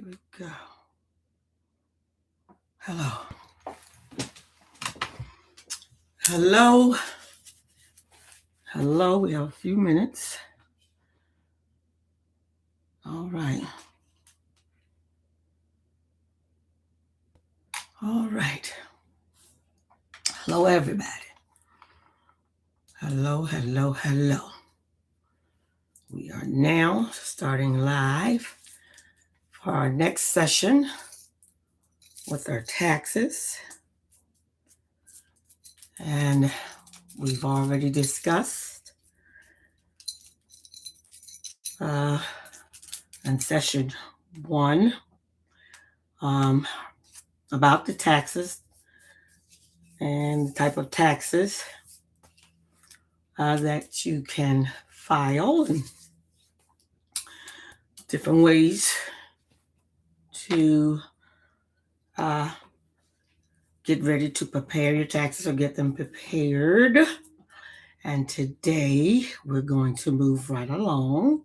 we go. Hello. Hello. Hello. We have a few minutes. All right. All right. Hello, everybody. Hello, hello, hello. We are now starting live for our next session with our taxes. And we've already discussed in session 1 about the taxes and the type of taxes that you can file and different ways to get ready to prepare your taxes or get them prepared. And today we're going to move right along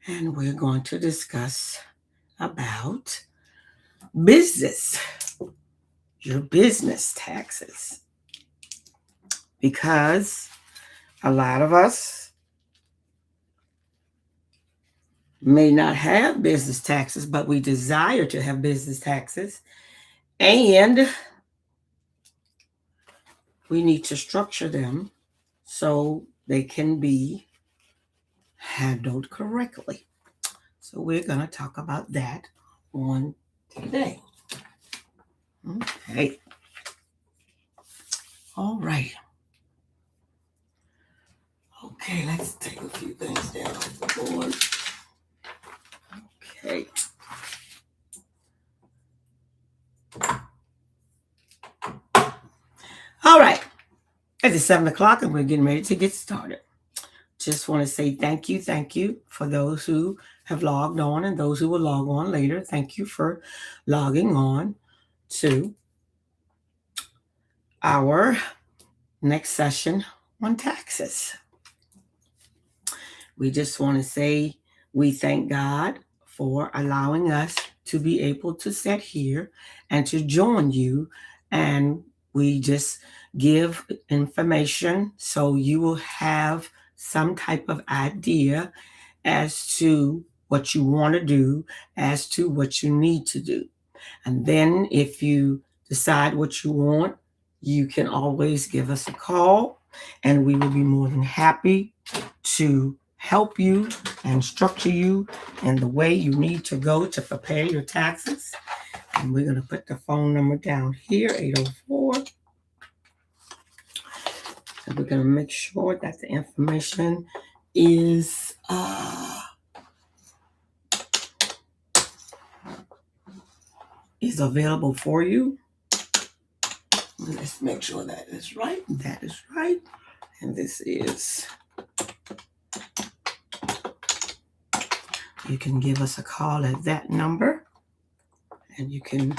and we're going to discuss about business, your business taxes. Because a lot of us may not have business taxes, but we desire to have business taxes. And we need to structure them so they can be handled correctly. So we're going to talk about that on today. Okay. All right. Okay, let's take a few things down off the board. Okay. All right. It's 7 o'clock and we're getting ready to get started. Just want to say thank you for those who have logged on and those who will log on later. Thank you for logging on to our next session on taxes. We just want to say we thank God for allowing us to be able to sit here and to join you, and we just give information so you will have some type of idea as to what you want to do, as to what you need to do. And then if you decide what you want, you can always give us a call and we will be more than happy to help you and structure you in the way you need to go to prepare your taxes. And we're going to put the phone number down here, 804. And we're going to make sure that the information is available for you. Let's make sure that is right. That is right. And this is, you can give us a call at that number and you can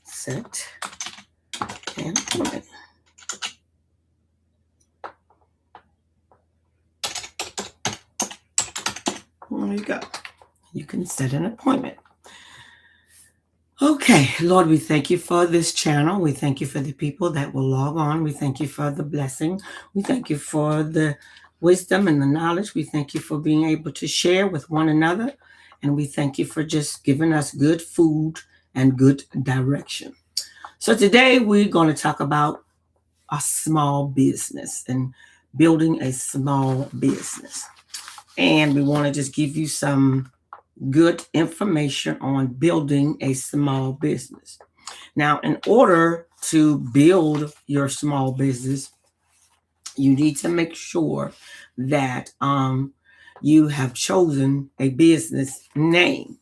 set an appointment. There you go. You can set an appointment. Okay, Lord, we thank you for this channel. We thank you for the people that will log on. We thank you for the blessing. We thank you for the wisdom and the knowledge. We thank you for being able to share with one another. And we thank you for just giving us good food and good direction. So today we're going to talk about a small business and building a small business. And we want to just give you some good information on building a small business. Now, in order to build your small business, you need to make sure that you have chosen a business name.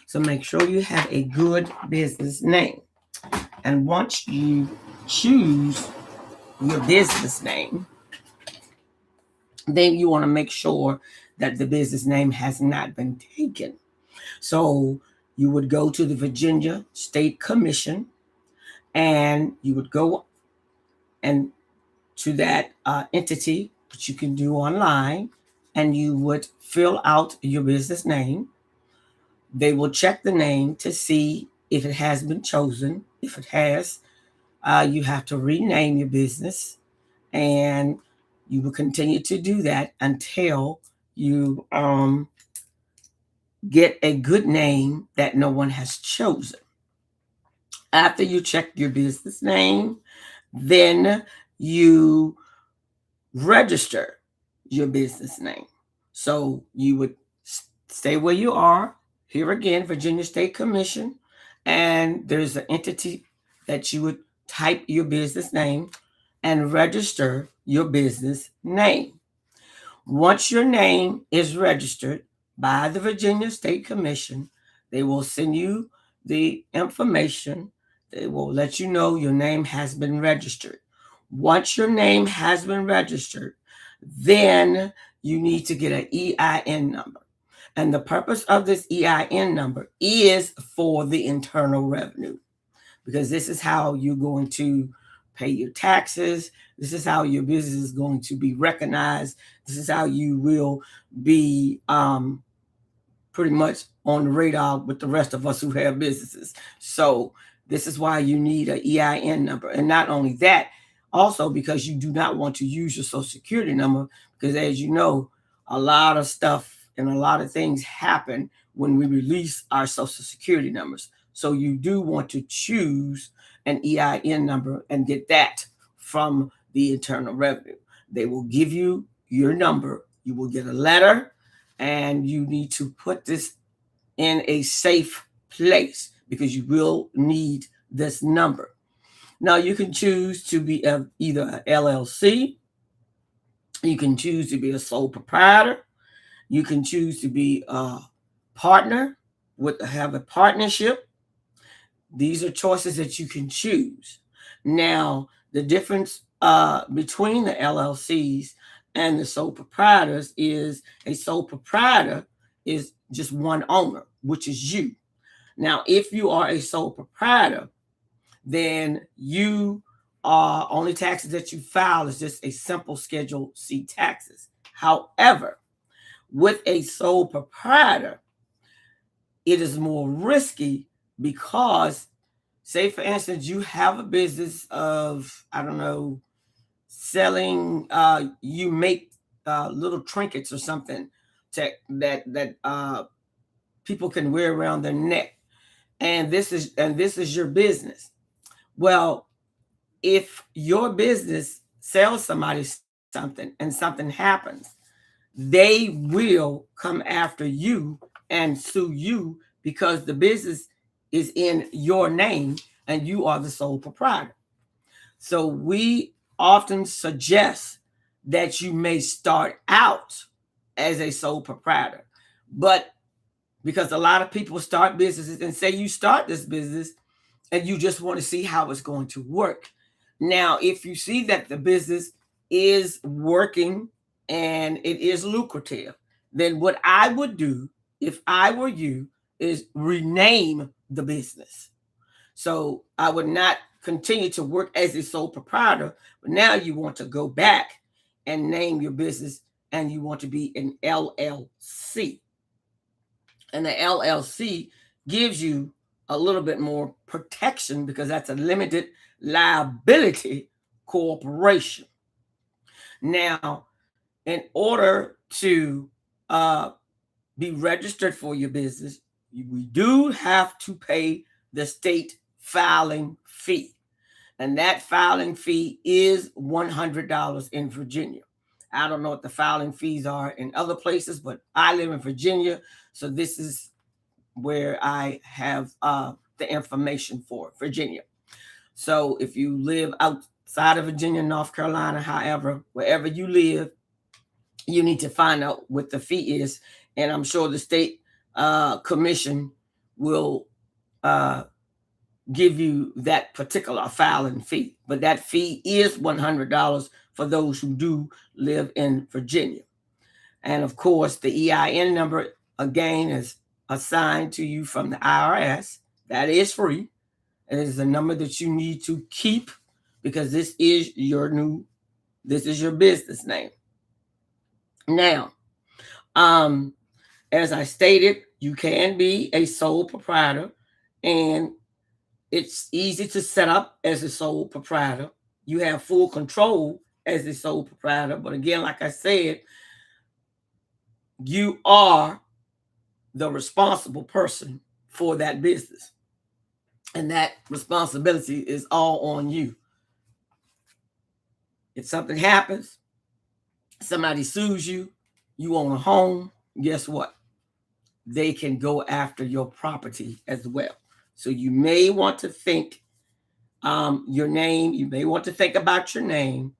So make sure you have a good business name. And once you choose your business name, then you want to make sure that the business name has not been taken. So you would go to the Virginia State Commission and you would go and to that entity, which you can do online, and you would fill out your business name. They will check the name to see if it has been chosen. If it has, you have to rename your business, and you will continue to do that until you get a good name that no one has chosen. After you check your business name, then you register your business name. So you would stay where you are. Here again, Virginia State Commission, and there's an entity that you would type your business name and register your business name. Once your name is registered by the Virginia State Commission, they will send you the information. They will let you know your name has been registered. Once your name has been registered, then you need to get an EIN number. And the purpose of this EIN number is for the internal revenue, because this is how you're going to pay your taxes. This is how your business is going to be recognized. This is how you will be pretty much on the radar with the rest of us who have businesses. So this is why you need an EIN number. And not only that, also because you do not want to use your social security number, because as you know, a lot of stuff and a lot of things happen when we release our social security numbers. So you do want to choose an EIN number and get that from the Internal Revenue. They will give you your number. You will get a letter, and you need to put this in a safe place because you will need this number. Now, you can choose to be either an LLC, you can choose to be a sole proprietor, you can choose to be a partner, have a partnership. These are choices that you can choose. Now, the difference between the LLCs and the sole proprietors is a sole proprietor is just one owner, which is you. Now, if you are a sole proprietor, then you only taxes that you file is just a simple Schedule C taxes. However, with a sole proprietor, it is more risky because, say for instance, you have a business of, I don't know, selling, you make little trinkets or something that people can wear around their neck, and this is your business. Well, if your business sells somebody something and something happens, they will come after you and sue you because the business is in your name and you are the sole proprietor. So we often suggest that you may start out as a sole proprietor. But because a lot of people start businesses and say you start this business and you just want to see how it's going to work. Now, if you see that the business is working and it is lucrative, then what I would do if I were you is rename the business. So I would not continue to work as a sole proprietor, but now you want to go back and name your business and you want to be an LLC. And the LLC gives you a little bit more protection because that's a limited liability corporation. Now, in order to be registered for your business, we do have to pay the state filing fee. And that filing fee is $100 in Virginia. I don't know what the filing fees are in other places, but I live in Virginia. So this is where I have the information for Virginia. So if you live outside of Virginia, North Carolina, however, wherever you live, you need to find out what the fee is. And I'm sure the state commission will give you that particular filing fee. But that fee is $100 for those who do live in Virginia. And of course, the EIN number, again, is assigned to you from the IRS. That is free. It is a number that you need to keep because this is your business name. Now, As I stated, you can be a sole proprietor, and it's easy to set up as a sole proprietor. You have full control as a sole proprietor. But again, like I said, you are the responsible person for that business. And that responsibility is all on you. If something happens, somebody sues you, you own a home, guess what? They can go after your property as well. So you may want to think your name, you may want to think about your name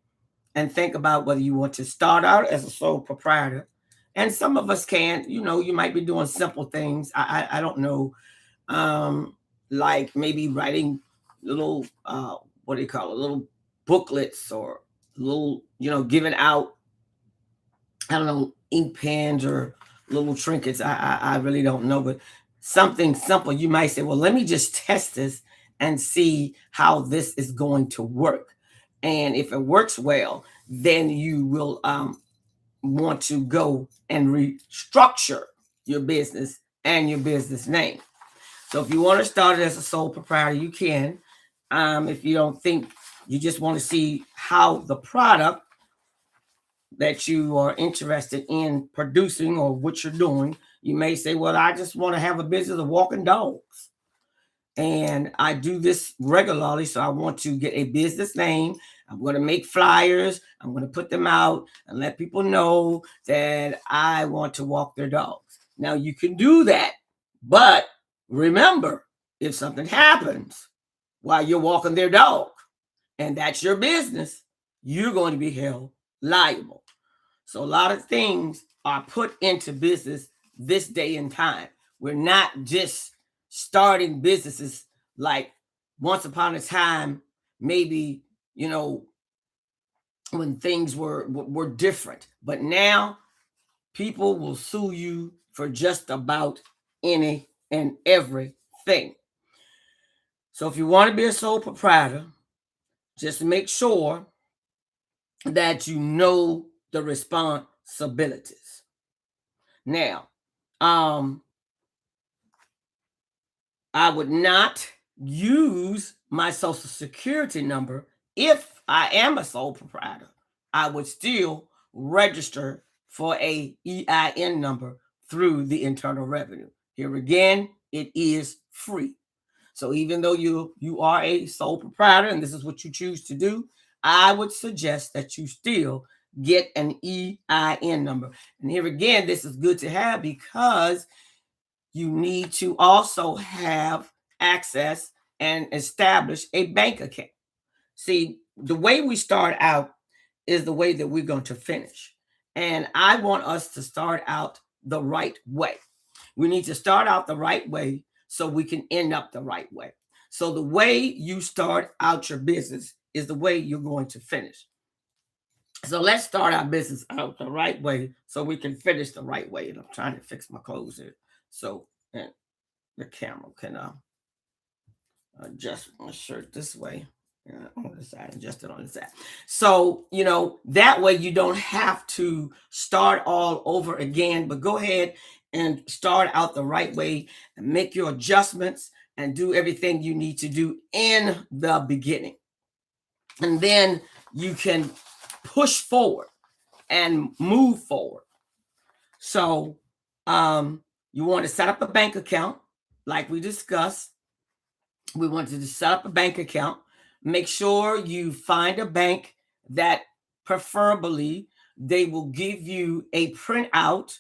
and think about whether you want to start out as a sole proprietor. And some of us can, you might be doing simple things. I don't know, like maybe writing little, what do you call it, little booklets or little, giving out, I don't know, ink pens or little trinkets. I really don't know, but something simple. You might say, well, let me just test this and see how this is going to work. And if it works well, then you will want to go and restructure your business and your business name. So if you want to start it as a sole proprietor, you can. If you don't think, you just want to see how the product that you are interested in producing or what you're doing, you may say, well, I just want to have a business of walking dogs. And I do this regularly. So I want to get a business name. I'm going to make flyers. I'm going to put them out and let people know that I want to walk their dogs. Now you can do that, but remember, if something happens while you're walking their dog and that's your business, you're going to be held liable. So a lot of things are put into business this day and time. We're not just starting businesses like once upon a time, maybe, when things were different. But now people will sue you for just about any and everything. So if you want to be a sole proprietor, just make sure that you know the responsibilities. Now, I would not use my social security number if I am a sole proprietor. I would still register for a EIN number through the Internal Revenue. Here again, it is free. So even though you are a sole proprietor and this is what you choose to do, I would suggest that you still get an EIN number. And here again, this is good to have because you need to also have access and establish a bank account. See, the way we start out is the way that we're going to finish. And I want us to start out the right way. We need to start out the right way so we can end up the right way. So the way you start out your business is the way you're going to finish. So let's start our business out the right way so we can finish the right way. And I'm trying to fix my clothes here. So and the camera can adjust my shirt this way. On the side, adjust it on the side. So, that way you don't have to start all over again, but go ahead and start out the right way and make your adjustments and do everything you need to do in the beginning. And then you can push forward and move forward. So, you want to set up a bank account like we discussed. We want to set up a bank account. Make sure you find a bank that preferably they will give you a printout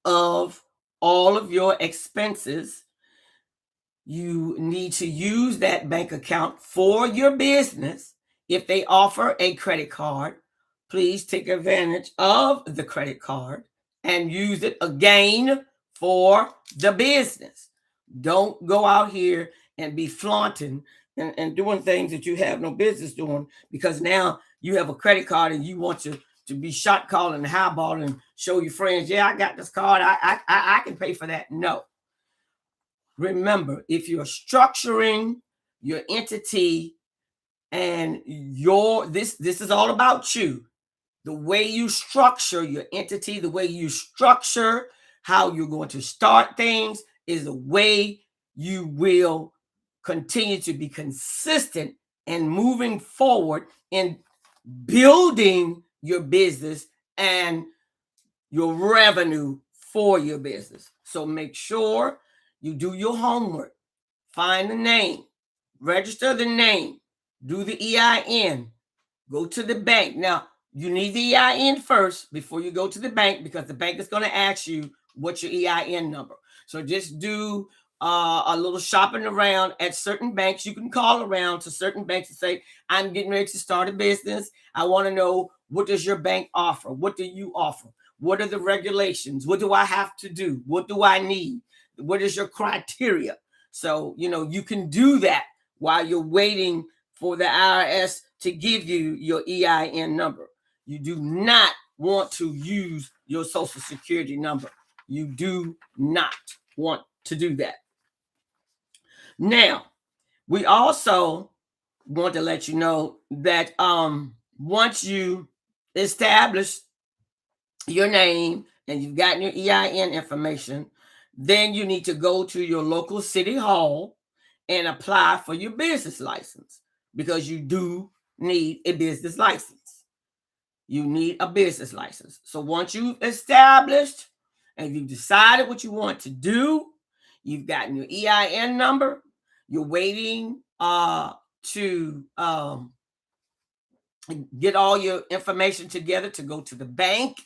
of all of your expenses. You need to use that bank account for your business. If they offer a credit card, please take advantage of the credit card and use it again for the business. Don't go out here and be flaunting and doing things that you have no business doing because now you have a credit card and you want to be shot calling and highballing and show your friends, yeah, I got this card. I can pay for that. No. Remember, if you're structuring your entity and this is all about you, the way you structure your entity, the way you structure how you're going to start things, is the way you will continue to be consistent and moving forward in building your business and your revenue for your business. So make sure you do your homework, find the name, register the name, do the EIN, go to the bank. Now, you need the EIN first before you go to the bank, because the bank is going to ask you what's your EIN number. So just do a little shopping around at certain banks. You can call around to certain banks and say, I'm getting ready to start a business. I want to know, what does your bank offer? What do you offer? What are the regulations? What do I have to do? What do I need? What is your criteria? So, you can do that while you're waiting for the IRS to give you your EIN number. You do not want to use your Social Security number. You do not want to do that. Now, we also want to let you know that once you establish your name and you've gotten your EIN information, then you need to go to your local city hall and apply for your business license, because you do need a business license. You need a business license. So once you've established and you've decided what you want to do, you've gotten your EIN number, you're waiting to get all your information together to go to the bank.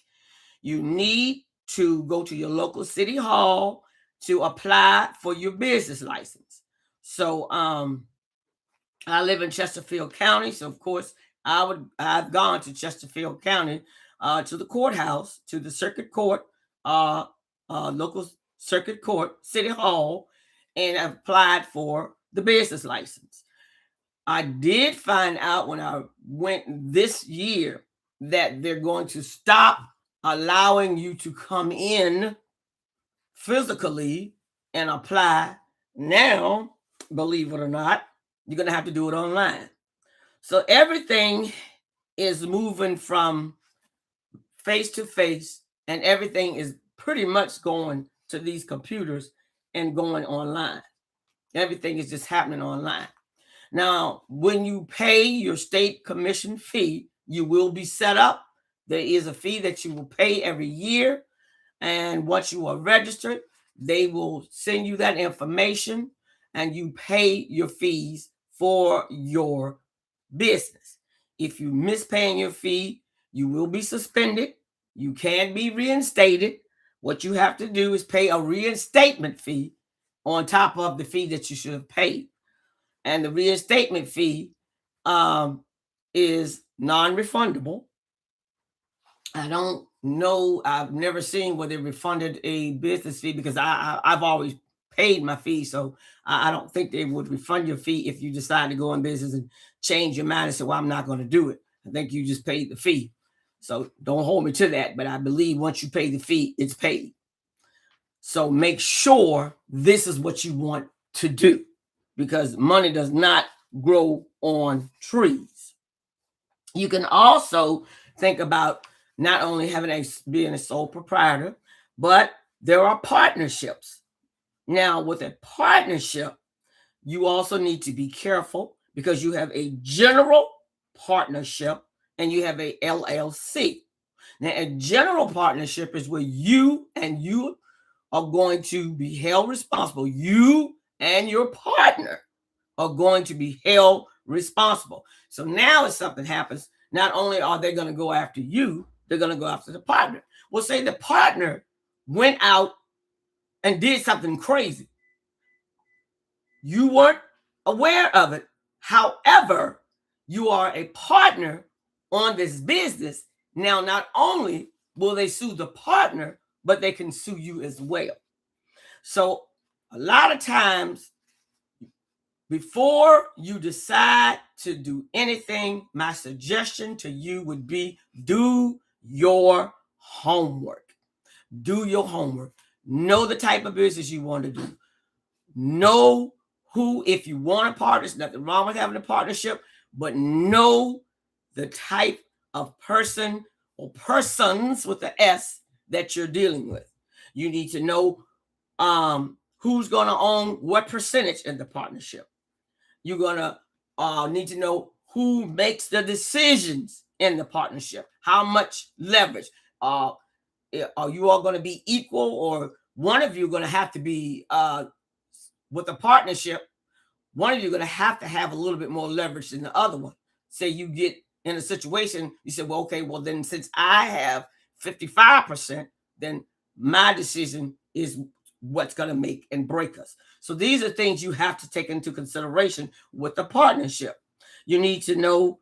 You need to go to your local city hall to apply for your business license. So I live in Chesterfield County, so of course I've gone to Chesterfield County, to the courthouse, to the circuit court, local circuit court, city hall, and applied for the business license. I did find out when I went this year that they're going to stop allowing you to come in physically and apply. Now, believe it or not, you're going to have to do it online. So everything is moving from face to face, and everything is pretty much going to these computers and going online. Everything is just happening online. Now, when you pay your state commission fee, you will be set up. There is a fee that you will pay every year. And once you are registered, they will send you that information and you pay your fees for your business. If you miss paying your fee, you will be suspended. You can be reinstated. What you have to do is pay a reinstatement fee on top of the fee that you should have paid. And the reinstatement fee is non-refundable. I don't know. I've never seen where they refunded a business fee, because I've always paid my fee. So I don't think they would refund your fee if you decide to go in business and change your mind and say, well, I'm not going to do it. I think you just paid the fee. So don't hold me to that. But I believe once you pay the fee, it's paid. So make sure this is what you want to do, because money does not grow on trees. You can also think about not only being a sole proprietor, but there are partnerships. Now, with a partnership, you also need to be careful, because you have a general partnership and you have a LLC. Now, a general partnership is where you are going to be held responsible. You and your partner are going to be held responsible. So now if something happens, not only are they going to go after you, they're going to go after the partner. Well, say the partner went out and did something crazy. You weren't aware of it. However, you are a partner on this business. Now, not only will they sue the partner, but they can sue you as well. So a lot of times, before you decide to do anything, my suggestion to you would be, do your homework. Do your homework. Know the type of business you want to do. Know who, if you want a partner, there's nothing wrong with having a partnership, but know the type of person or persons with the S that you're dealing with. You need to know who's going to own what percentage in the partnership. You're going to need to know who makes the decisions in the partnership, how much leverage. Are you all going to be equal, or one of you going to have to be with a partnership? One of you are going to have a little bit more leverage than the other one. Say you get in a situation, you say, well, okay, well then since I have 55%, then my decision is what's going to make and break us. So these are things you have to take into consideration with the partnership. You need to know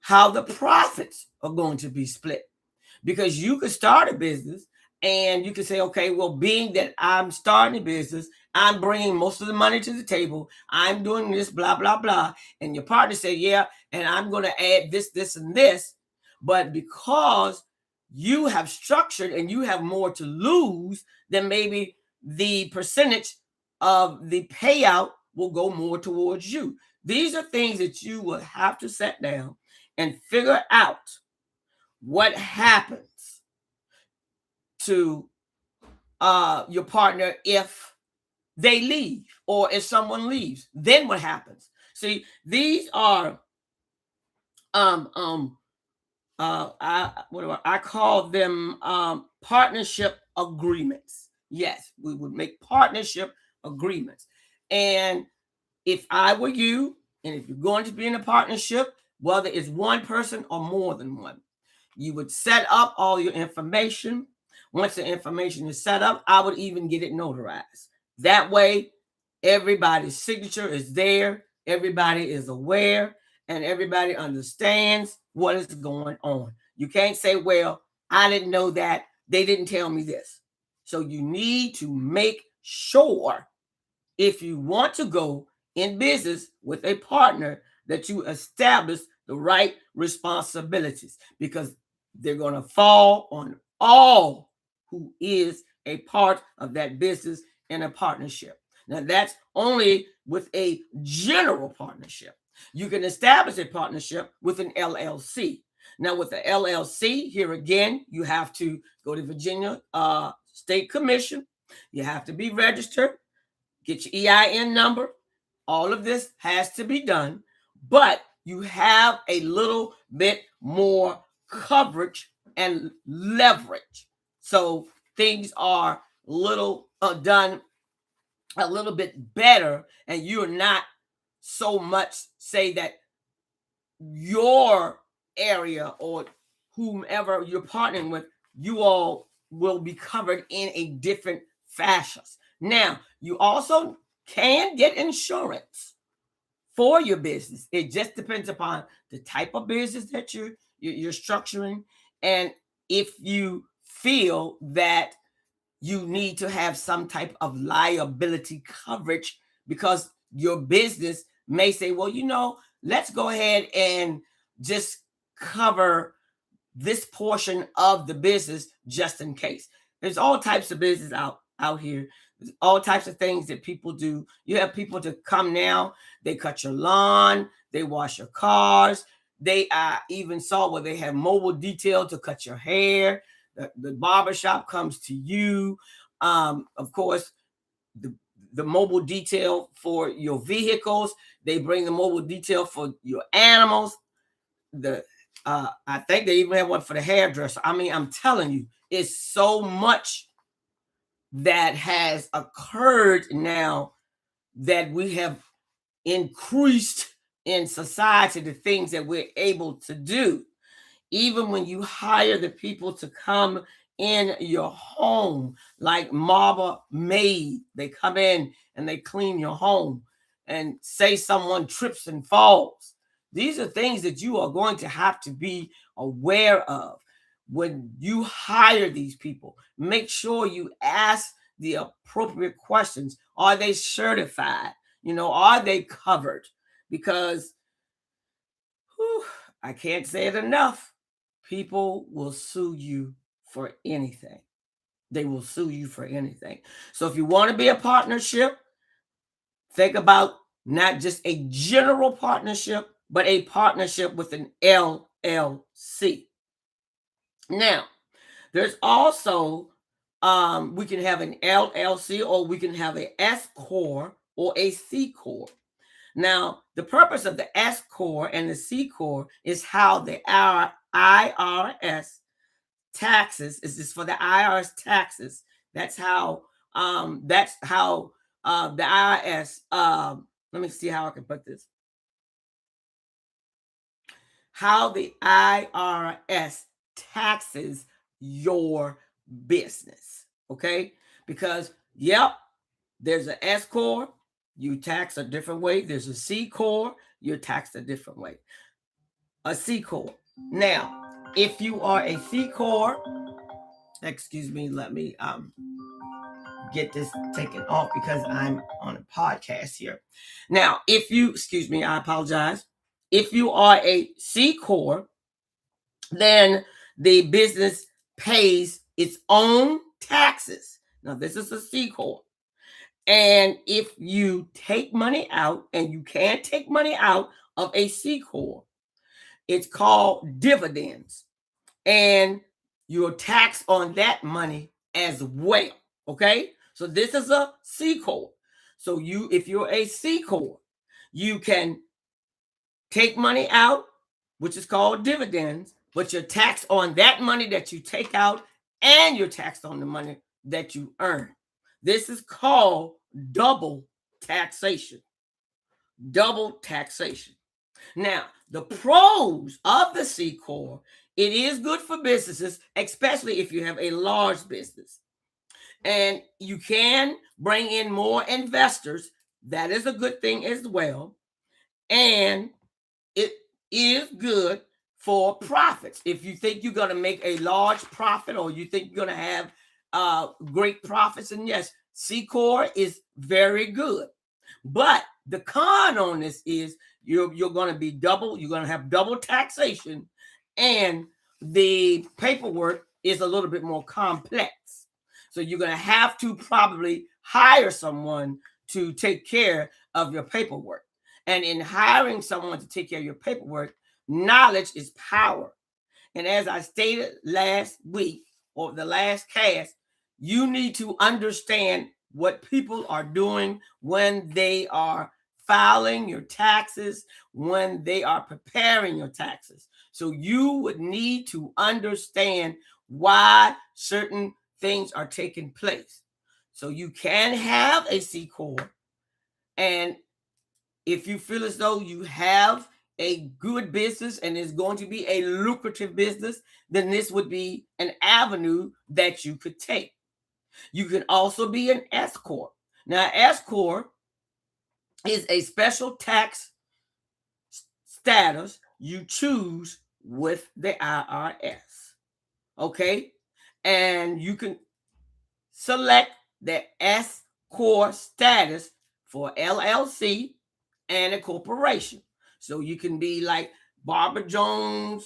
how the profits are going to be split, because you could start a business and you could say, okay, well, being that I'm starting a business, I'm bringing most of the money to the table, I'm doing this, blah, blah, blah. And your partner say, yeah, and I'm going to add this, this, and this. But because you have structured and you have more to lose, then maybe the percentage of the payout will go more towards you. These are things that you will have to sit down and figure out what happens to your partner if they leave, or if someone leaves. Then what happens? See, these are I call them partnership agreements. Yes, we would make partnership agreements. And if I were you, and if you're going to be in a partnership, whether it's one person or more than one, you would set up all your information. Once the information is set up, I would even get it notarized. That way, everybody's signature is there, everybody is aware, and everybody understands what is going on. You can't say, well, I didn't know that, they didn't tell me this. So you need to make sure, if you want to go in business with a partner, that you establish the right responsibilities, because they're going to fall on all who is a part of that business in a partnership. Now, that's only with a general partnership. You can establish a partnership with an LLC. Now, with the LLC, here again, you have to go to Virginia State Commission. You have to be registered, get your EIN number. All of this has to be done, but you have a little bit more coverage and leverage. So things are done a little bit better, and you're not so much say that your area or whomever you're partnering with, you all will be covered in a different fashion. Now, you also can get insurance for your business. It just depends upon the type of business that you're structuring, and if you feel that you need to have some type of liability coverage, because your business may say, well, let's go ahead and just cover this portion of the business just in case. There's all types of business out here. There's all types of things that people do. You have people to come now, they cut your lawn, they wash your cars. They even saw where they have mobile detail to cut your hair. The barbershop comes to you. Of course, the mobile detail for your vehicles. They bring the mobile detail for your animals. I think they even have one for the hairdresser. I mean, I'm telling you, it's so much that has occurred now that we have increased in society, the things that we're able to do. Even when you hire the people to come in your home, like Marble Maid, they come in and they clean your home, and say someone trips and falls. These are things that you are going to have to be aware of when you hire these people. Make sure you ask the appropriate questions. Are they certified? Are they covered? Because I can't say it enough. People will sue you for anything. They will sue you for anything. So if you want to be a partnership, think about not just a general partnership, but a partnership with an LLC. Now, there's also We can have an LLC, or we can have a S corp or a C corp. Now, the purpose of the S corp and the C corp is how the IRS taxes is this for the IRS taxes. That's how the IRS let me see how I can put this. How the IRS taxes your business. Okay? Because there's an S corp, you tax a different way. There's a C corp, you're taxed a different way. A C corp. Now, if you are a C corp, excuse me, let me get this taken off because I'm on a podcast here. Now, excuse me, I apologize. If you are a C corp, then the business pays its own taxes. Now, this is a C corp. And if you take money out, and you can't take money out of a C corp, it's called dividends. And you're taxed on that money as well. Okay? So this is a C corp. So if you're a C corp, you can take money out, which is called dividends, but you're taxed on that money that you take out, and you're taxed on the money that you earn. This is called double taxation. Double taxation. Now, the pros of the C corp, it is good for businesses, especially if you have a large business. And you can bring in more investors. That is a good thing as well. And it is good for profits. If you think you're going to make a large profit, or you think you're going to have great profits, and yes, C corp is very good. But the con on this is you're going to be you're going to have double taxation, and the paperwork is a little bit more complex. So you're going to have to probably hire someone to take care of your paperwork. And in hiring someone to take care of your paperwork, knowledge is power. And as I stated last week, or the last cast, you need to understand what people are doing when they are filing your taxes, when they are preparing your taxes. So you would need to understand why certain things are taking place. So you can have a C corp, and if you feel as though you have a good business and it's going to be a lucrative business, then this would be an avenue that you could take. You can also be an S corp. Now, S corp is a special tax status you choose with the IRS. Okay? And you can select the S corp status for LLC and a corporation. So you can be like Barbara Jones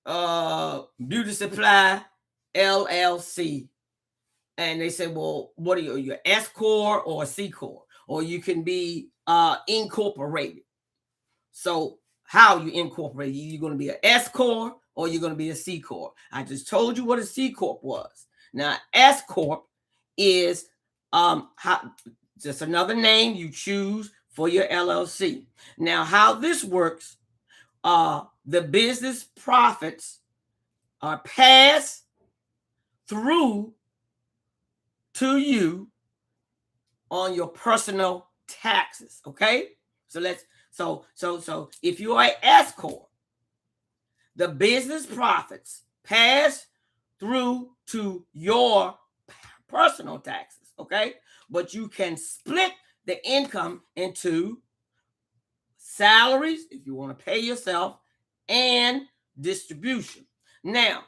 Beauty Supply LLC. And they say, well, what are you, S corp or a C corp? Or you can be incorporated. So how you incorporate? You're going to be an S corp, or you're going to be a C corp. I just told you what a C corp was. Now, S corp is just another name you choose for your LLC. Now, how this works, the business profits are passed through to you on your personal taxes. Okay, so if you are an S corp, the business profits pass through to your personal taxes. Okay, but you can split the income into salaries if you want to pay yourself, and distribution. Now,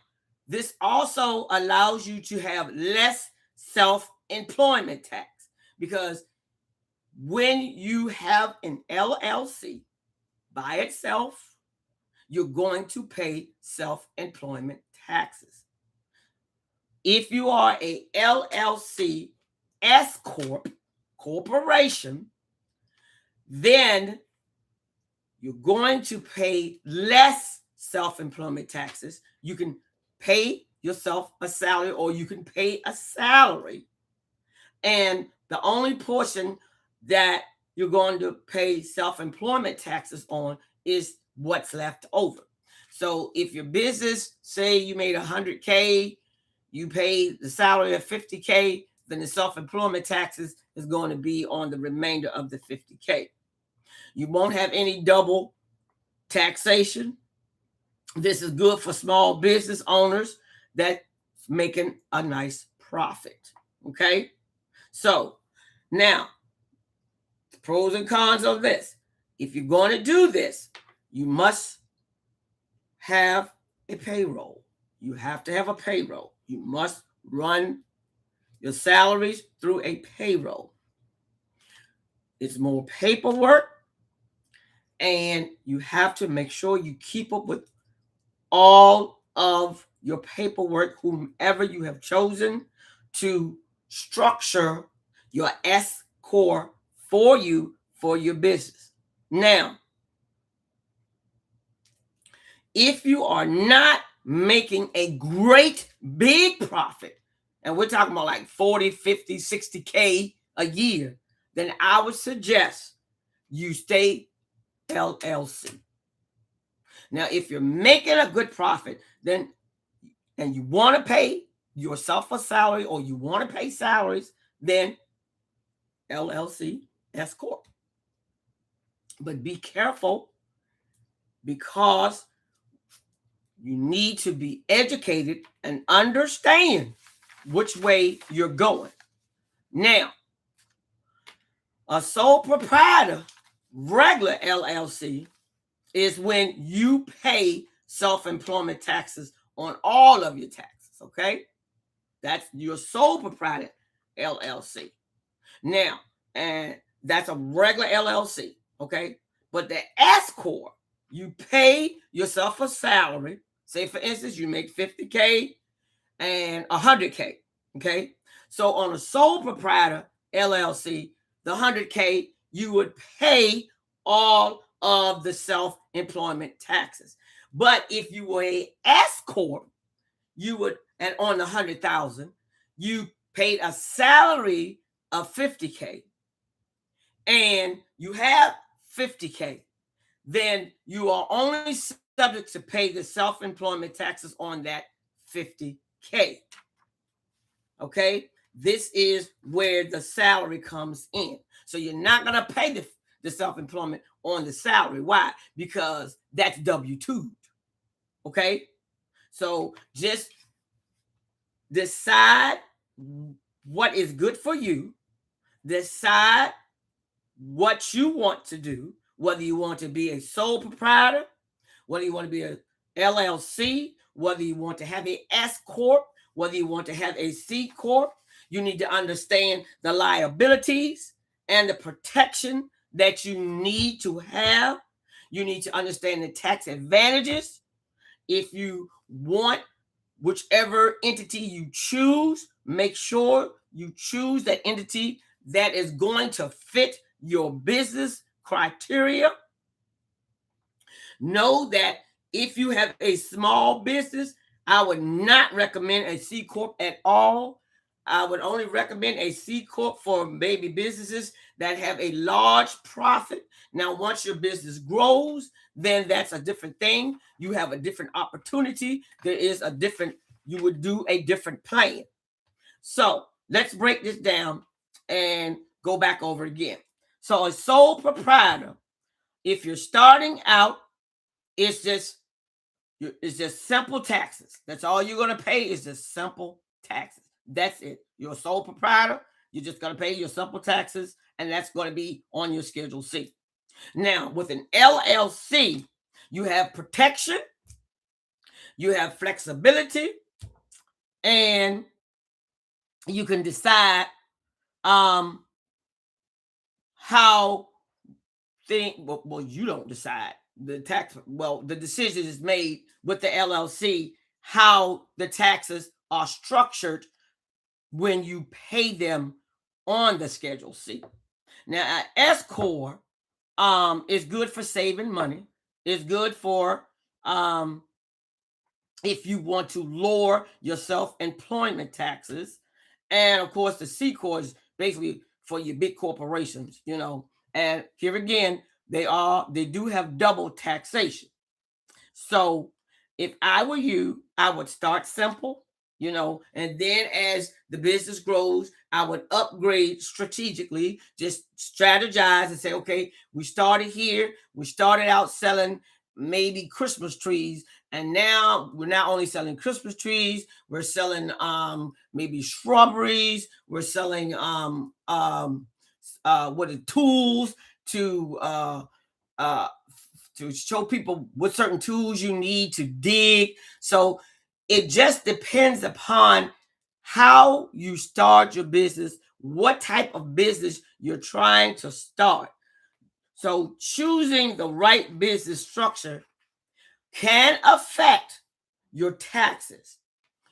this also allows you to have less self-employment tax, because when you have an LLC by itself, you're going to pay self-employment taxes. If you are a LLC S corp corporation, then you're going to pay less self-employment taxes. You can pay yourself a salary, or you can pay a salary. And the only portion that you're going to pay self-employment taxes on is what's left over. So if your business, say you made 100K, you pay the salary of 50K, then the self-employment taxes is going to be on the remainder of the 50K. You won't have any double taxation. This is good for small business owners that's making a nice profit. Okay? So now, the pros and cons of this. If you're going to do this, you must have a payroll. You have to have a payroll. You must run your salaries through a payroll. It's more paperwork, and you have to make sure you keep up with all of your paperwork, whomever you have chosen to structure your S Corp for you for your business. Now, if you are not making a great big profit, and we're talking about like 40, 50, 60K a year, then I would suggest you stay LLC. Now, if you're making a good profit, then, and you want to pay yourself a salary, or you want to pay salaries, then LLC, S Corp. But be careful, because you need to be educated and understand which way you're going. Now, a sole proprietor, regular LLC, is when you pay self-employment taxes on all of your taxes, okay? That's your sole proprietor LLC. Now, and that's a regular LLC, okay? But the S Corp, you pay yourself a salary. Say, for instance, you make 50K and 100K, okay? So on a sole proprietor LLC, the 100K, you would pay all of the self-employment taxes. But if you were a S Corp, you would, and on the 100,000, you paid a salary of 50K, and you have 50K, then you are only subject to pay the self-employment taxes on that 50K. Okay? This is where the salary comes in. So you're not going to pay the self-employment on the salary. Why? Because that's W-2. Okay? So just decide what is good for you. Decide what you want to do, whether you want to be a sole proprietor, whether you want to be a LLC, whether you want to have a S Corp, whether you want to have a C Corp. You need to understand the liabilities and the protection that you need to have. You need to understand the tax advantages. If you want whichever entity you choose, make sure you choose that entity that is going to fit your business criteria. Know that if you have a small business, I would not recommend a C Corp at all. I would only recommend a C Corp for maybe businesses that have a large profit. Now, once your business grows, then that's a different thing. You have a different opportunity. There is a different, you would do a different plan. So let's break this down and go back over again. So a sole proprietor, if you're starting out, it's just simple taxes. That's all you're going to pay, is just simple taxes. That's it. You're a sole proprietor. You're just going to pay your simple taxes, and that's going to be on your Schedule C. Now, with an LLC, you have protection, you have flexibility, and you can decide how well, you don't decide. The decision is made with the LLC, how the taxes are structured when you pay them on the Schedule C. Now, S Corp is good for saving money. It's good for if you want to lower your self-employment taxes. And of course, the C Corp is basically for your big corporations, And here again, they do have double taxation. So if I were you, I would start simple, and then as the business grows, I would upgrade strategically, just strategize and say, okay, we started here, we started out selling maybe Christmas trees, and now we're not only selling Christmas trees, we're selling maybe shrubberies, we're selling what are tools to uh to show people what certain tools you need to dig. So it just depends upon how you start your business, what type of business you're trying to start. So choosing the right business structure can affect your taxes,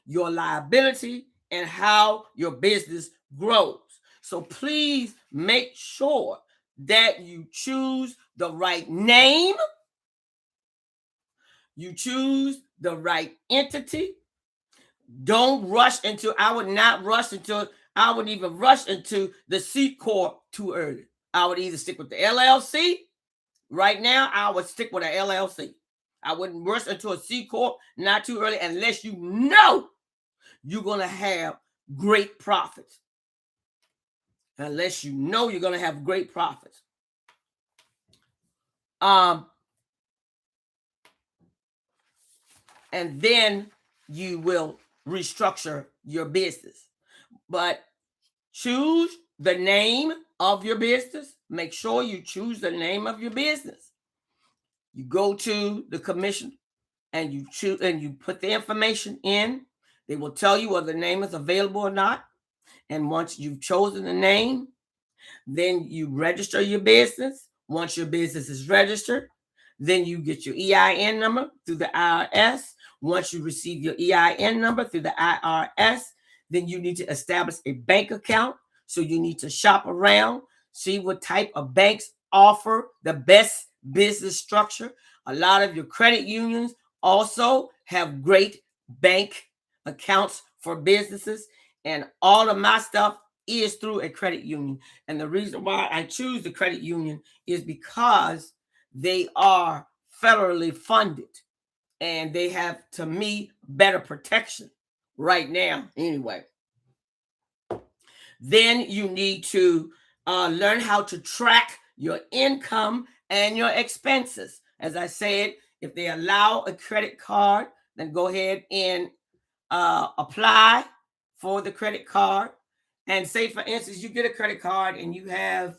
your liability, and how your business grows. So please make sure that you choose the right name, you choose the right entity. Don't rush into, I would not rush into, I wouldn't even rush into the C Corp too early. I would either stick with the LLC. Right now, I would stick with an LLC. I wouldn't rush into a C Corp not too early unless you know you're going to have great profits. Unless you know you're going to have great profits. And then you will restructure your business. But choose the name of your business. Make sure you choose the name of your business. You go to the commission and you choose and you put the information in. They will tell you whether the name is available or not. And once you've chosen the name, then you register your business. Once your business is registered, then you get your EIN number through the IRS. Once you receive your EIN number through the IRS, then you need to establish a bank account. So you need to shop around, see what type of banks offer the best business structure. A lot of your credit unions also have great bank accounts for businesses. And all of my stuff is through a credit union. And the reason why I choose the credit union is because they are federally funded and they have, to me, better protection right now anyway. Then you need to learn how to track your income and your expenses. As I said, if they allow a credit card, then go ahead and apply for the credit card. And say, for instance, you get a credit card and you have,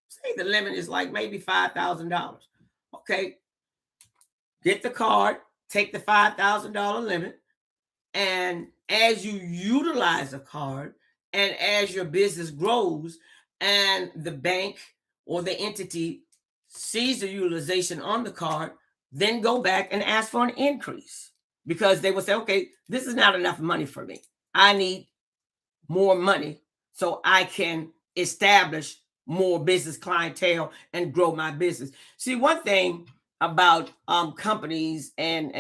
say the limit is like maybe $5,000. Okay, get the card, take the $5,000 limit, and as you utilize the card and as your business grows and the bank or the entity sees the utilization on the card, then go back and ask for an increase, because they will say, okay, this is not enough money for me. I need more money so I can establish more business clientele and grow my business. See, one thing about companies and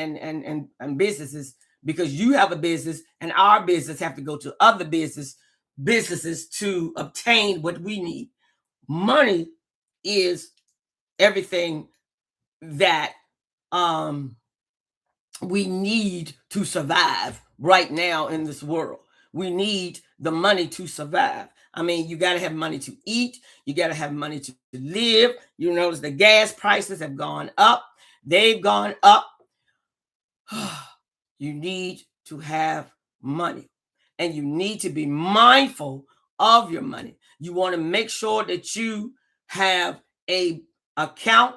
businesses, because you have a business and our business have to go to other businesses to obtain what we need. Money is everything that we need to survive right now in this world. We need the money to survive. I mean, you got to have money to eat. You got to have money to live. You notice the gas prices have gone up. They've gone up. You need to have money, and you need to be mindful of your money. You want to make sure that you have a account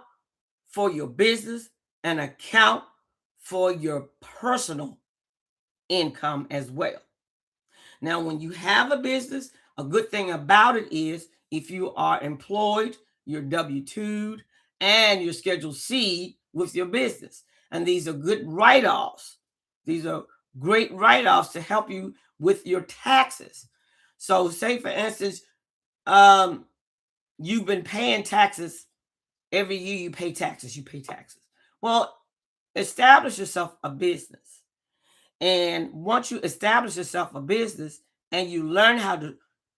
for your business, an account for your personal income as well. Now, when you have a business, a good thing about it is if you are employed, you're W-2'd, and you're Schedule C with your business. And these are good write-offs. These are great write-offs to help you with your taxes. So say, for instance, you've been paying taxes. Every year you pay taxes. Well, establish yourself a business And once you establish yourself a business and you learn how to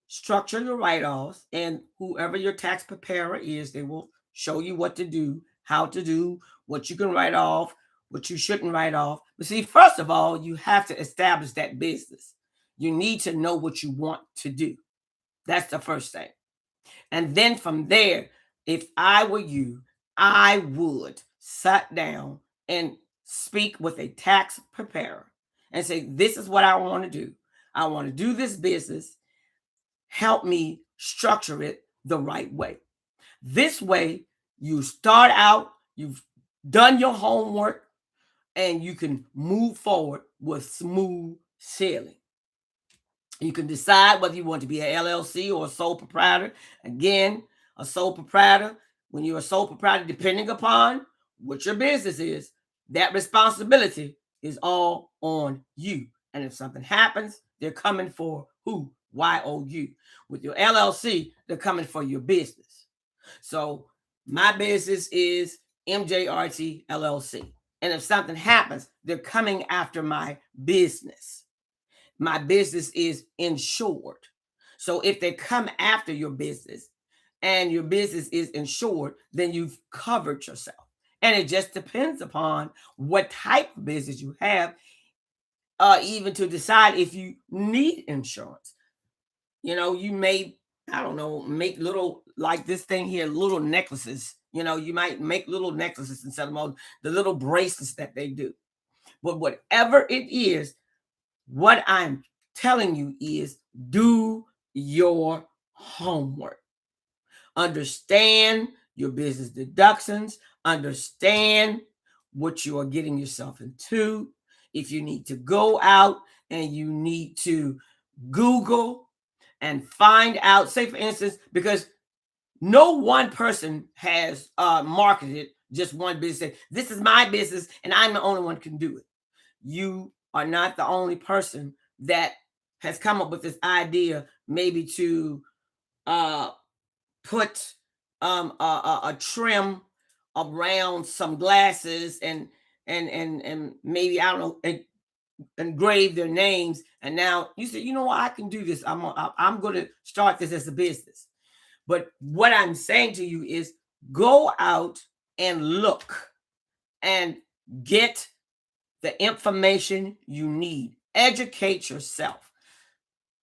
structure your write-offs, and whoever your tax preparer is, they will show you what to do, how to do, what you can write off, what you shouldn't write off. But see, first of all, you have to establish that business. You need to know what you want to do. That's the first thing. And then from there, if I were you, I would sit down and speak with a tax preparer and say, this is what I want to do. I want to do this business. Help me structure it the right way. This way, you start out, you've done your homework, and you can move forward with smooth sailing. You can decide whether you want to be an LLC or a sole proprietor. Again, a sole proprietor, when you're a sole proprietor, depending upon what your business is, that responsibility is all on you. And if something happens, they're coming for who? YOU. With your LLC, they're coming for your business. So my business is MJRT LLC. And if something happens, they're coming after my business. My business is insured. So if they come after your business and your business is insured, then you've covered yourself. And it just depends upon what type of business you have, even to decide if you need insurance. You know, you may, I don't know, make little, like this thing here, little necklaces. You know, you might make little necklaces instead of the little bracelets that they do. But whatever it is, what I'm telling you is do your homework. Understand your business deductions. Understand what you are getting yourself into. If you need to go out and you need to Google and find out, say for instance, because no one person has marketed just one business. This is my business and I'm the only one who can do it. You are not the only person that has come up with this idea, maybe to put a trim around some glasses and maybe, I don't know, engrave their names. And now you say, you know what, I can do this. I'm going to start this as a business. But what I'm saying to you is go out and look and get the information you need. Educate yourself.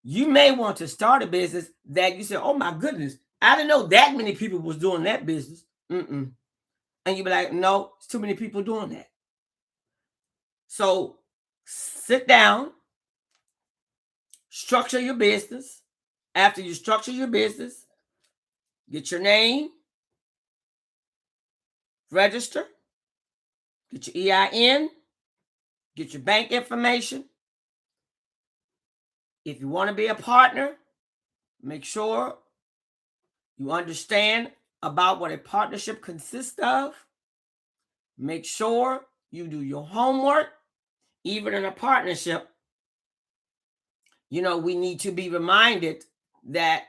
You may want to start a business that you say, oh my goodness, I didn't know that many people was doing that business. And you be like, no, it's too many people doing that. So sit down, structure your business. After you structure your business, get your name, register, get your EIN, get your bank information. If you want to be a partner, make sure you understand about what a partnership consists of. Make sure you do your homework. Even in a partnership, you know, we need to be reminded that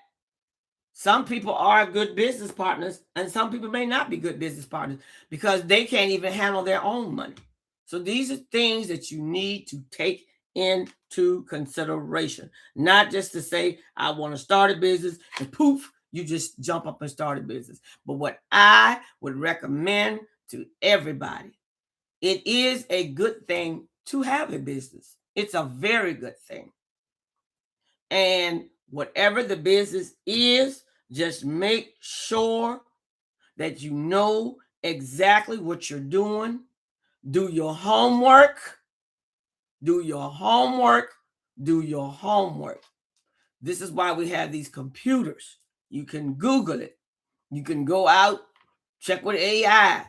some people are good business partners and some people may not be good business partners because they can't even handle their own money. So these are things that you need to take into consideration, not just to say, I want to start a business and poof, you just jump up and start a business. But what I would recommend to everybody, it is a good thing to have a business. It's a very good thing. And whatever the business is, just make sure that you know exactly what you're doing. Do your homework. Do your homework. Do your homework. This is why we have these computers. You can Google it. You can go out, check with AI.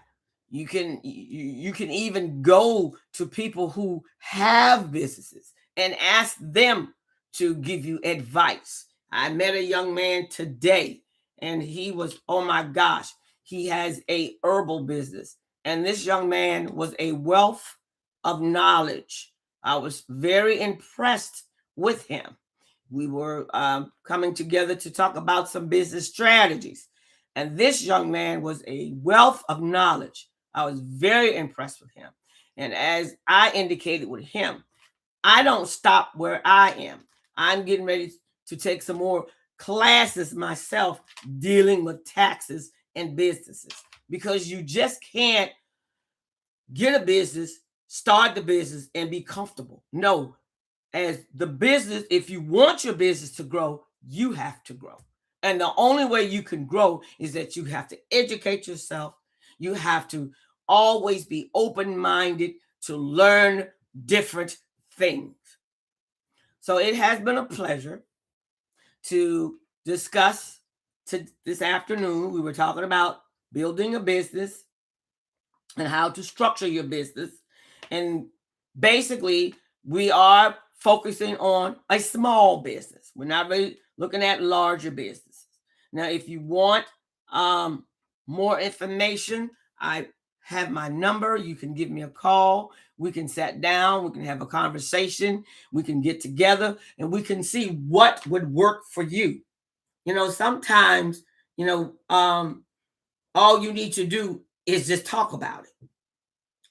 You can even go to people who have businesses and ask them to give you advice. I met a young man today and he was, oh my gosh, he has a herbal business. And this young man was a wealth of knowledge. I was very impressed with him. We were coming together to talk about some business strategies. And this young man was a wealth of knowledge. I was very impressed with him. And as I indicated with him, I don't stop where I am. I'm getting ready to take some more classes myself dealing with taxes and businesses, because you just can't get a business, start the business, and be comfortable. No, as the business, if you want your business to grow, you have to grow. And the only way you can grow is that you have to educate yourself. You have to always be open minded to learn different things. So it has been a pleasure to discuss this afternoon. We were talking about building a business and how to structure your business. And basically, we are focusing on a small business. We're not really looking at larger businesses. Now, if you want more information, I have my number. You can give me a call. We can sit down. We can have a conversation. We can get together and we can see what would work for you. Sometimes, all you need to do is just talk about it.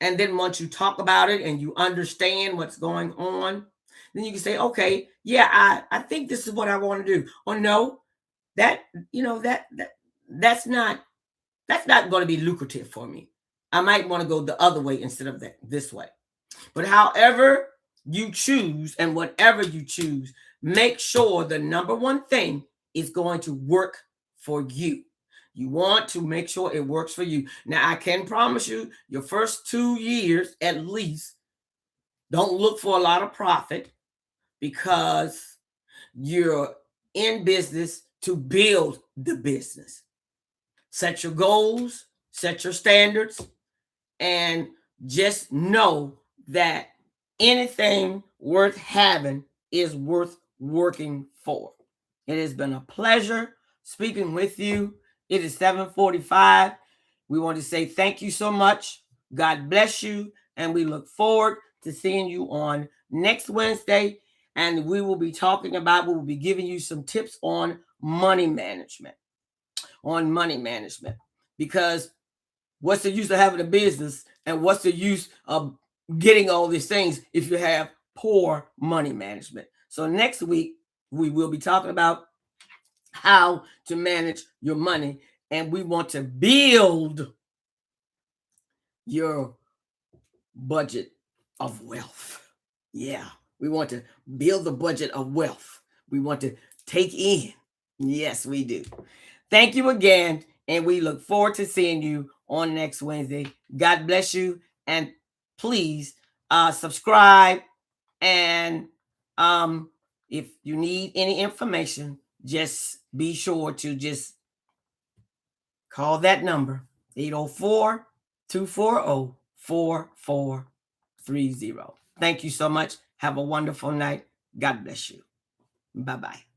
And then once you talk about it and you understand what's going on, then you can say, okay, yeah, I think this is what I want to do. Or no, that, that's not going to be lucrative for me. I might want to go the other way instead of this way. But however you choose and whatever you choose, make sure the number one thing is going to work for you. You want to make sure it works for you. Now, I can promise you, your first 2 years at least, don't look for a lot of profit, because you're in business to build the business. Set your goals, set your standards, and just know that anything worth having is worth working for. It has been a pleasure speaking with you. It is 7:45. We want to say thank you so much. God bless you. And we look forward to seeing you on next Wednesday. And we will be we will be giving you some tips on money management. Because what's the use of having a business, and what's the use of getting all these things if you have poor money management? So next week, we will be talking about how to manage your money, and we want to build your budget of wealth. Yeah, we want to build the budget of wealth. We want to take in. Yes, we do. Thank you again, and we look forward to seeing you on next Wednesday. God bless you, and please subscribe. And if you need any information, just be sure to just call that number, 804-240-4430. Thank you so much. Have a wonderful night. God bless you. Bye-bye.